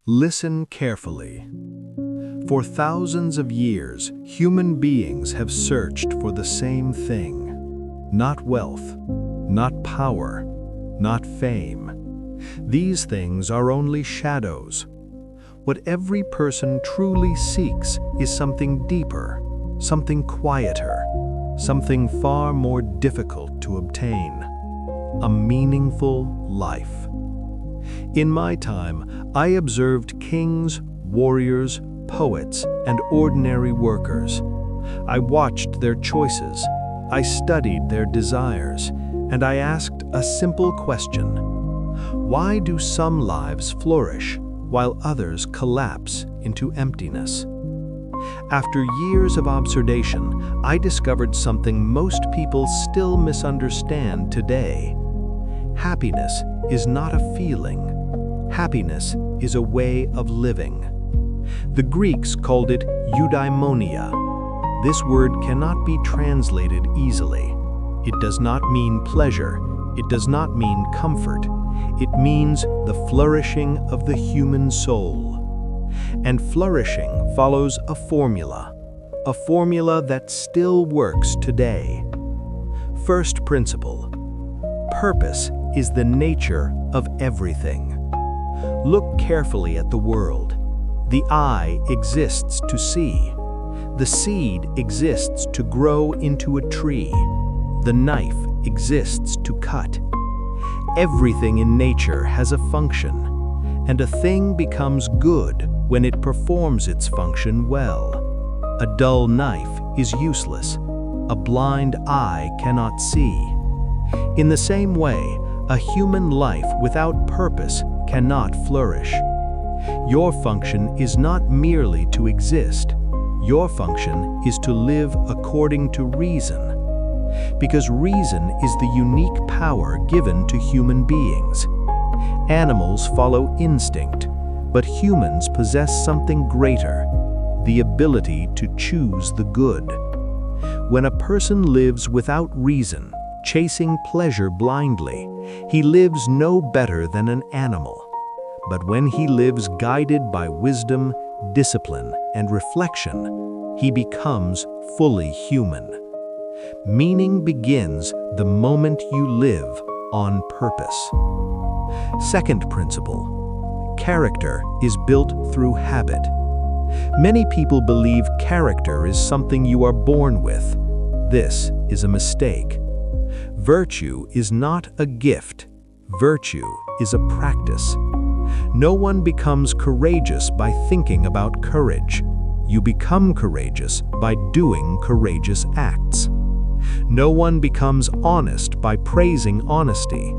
Listen carefully. For thousands of years, human beings have searched for the same thing. Not wealth, not power, not fame. These things are only shadows. What every person truly seeks is something deeper, something quieter, something far more difficult to obtain. A meaningful life. In my time, I observed kings, warriors, poets, and ordinary workers. I watched their choices, I studied their desires, and I asked a simple question. Why do some lives flourish while others collapse into emptiness? After years of observation, I discovered something most people still misunderstand today. Happiness is not a feeling. Happiness is a way of living. The Greeks called it Eudaimonia. This word cannot be translated easily. It does not mean pleasure. It does not mean comfort. It means the flourishing of the human soul. And flourishing follows a formula that still works today. First principle. Purpose is the nature of everything. Look carefully at the world. The eye exists to see. The seed exists to grow into a tree. The knife exists to cut. Everything in nature has a function, and a thing becomes good when it performs its function well. A dull knife is useless. A blind eye cannot see. In the same way, a human life without purpose cannot flourish. Your function is not merely to exist. Your function is to live according to reason. Because reason is the unique power given to human beings. Animals follow instinct, but humans possess something greater, the ability to choose the good. When a person lives without reason, chasing pleasure blindly, he lives no better than an animal. But when he lives guided by wisdom, discipline, and reflection, he becomes fully human. Meaning begins the moment you live on purpose. Second principle. Character is built through habit. Many people believe character is something you are born with. This is a mistake. Virtue is not a gift. Virtue is a practice. No one becomes courageous by thinking about courage. You become courageous by doing courageous acts. No one becomes honest by praising honesty.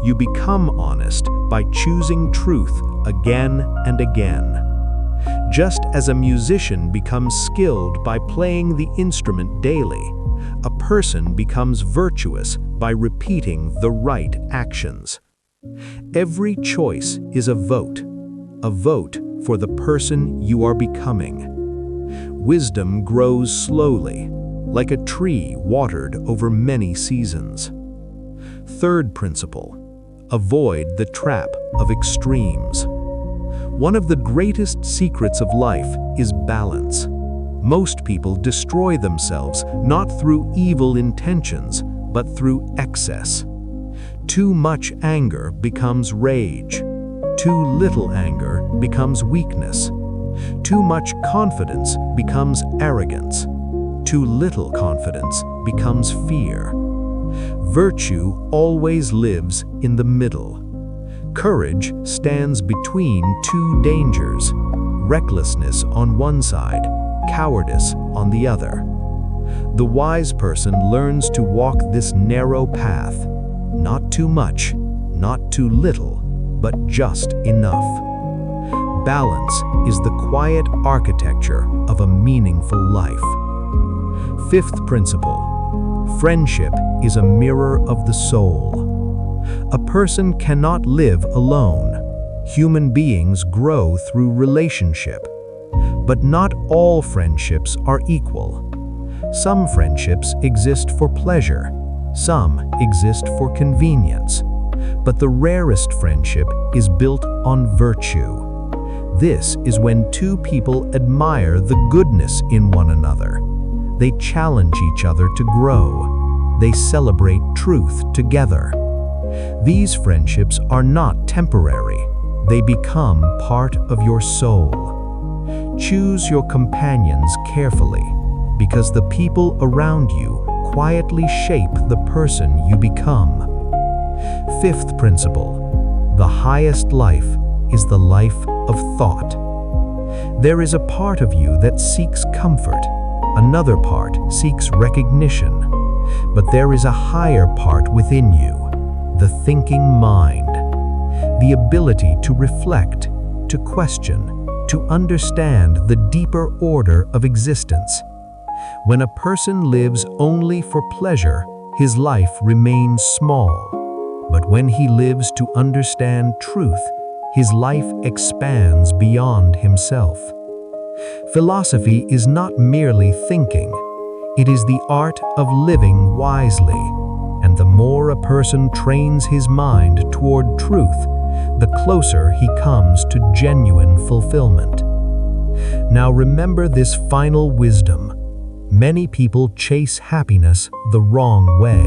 You become honest by choosing truth again and again. Just as a musician becomes skilled by playing the instrument daily, a person becomes virtuous by repeating the right actions. Every choice is a vote for the person you are becoming. Wisdom grows slowly, like a tree watered over many seasons. Third principle. Avoid the trap of extremes. One of the greatest secrets of life is balance. Most people destroy themselves not through evil intentions, but through excess. Too much anger becomes rage. Too little anger becomes weakness. Too much confidence becomes arrogance. Too little confidence becomes fear. Virtue always lives in the middle. Courage stands between two dangers: recklessness on one side, cowardice on the other. The wise person learns to walk this narrow path, not too much, not too little, but just enough. Balance is the quiet architecture of a meaningful life. Fifth principle. Friendship is a mirror of the soul. A person cannot live alone. Human beings grow through relationship. But not all friendships are equal. Some friendships exist for pleasure. Some exist for convenience. But the rarest friendship is built on virtue. This is when two people admire the goodness in one another. They challenge each other to grow. They celebrate truth together. These friendships are not temporary. They become part of your soul. Choose your companions carefully, because the people around you quietly shape the person you become. Fifth principle: the highest life is the life of thought. There is a part of you that seeks comfort. Another part seeks recognition. But there is a higher part within you, the thinking mind. The ability to reflect, to question, to understand the deeper order of existence. When a person lives only for pleasure, his life remains small. But when he lives to understand truth, his life expands beyond himself. Philosophy is not merely thinking. It is the art of living wisely. And the more a person trains his mind toward truth, the closer he comes to genuine fulfillment. Now remember this final wisdom. Many people chase happiness the wrong way.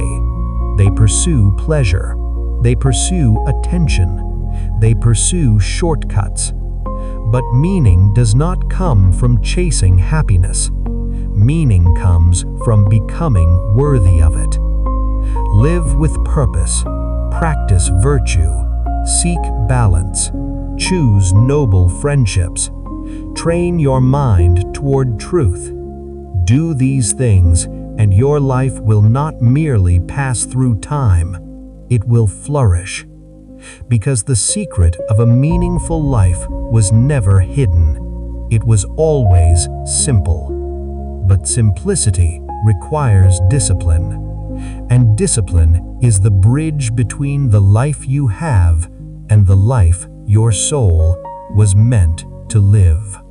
They pursue pleasure. They pursue attention. They pursue shortcuts. But meaning does not come from chasing happiness. Meaning comes from becoming worthy of it. Live with purpose. Practice virtue. Seek balance. Choose noble friendships. Train your mind toward truth. Do these things, and your life will not merely pass through time. It will flourish. Because the secret of a meaningful life was never hidden. It was always simple. But simplicity requires discipline. And discipline is the bridge between the life you have and the life your soul was meant to live.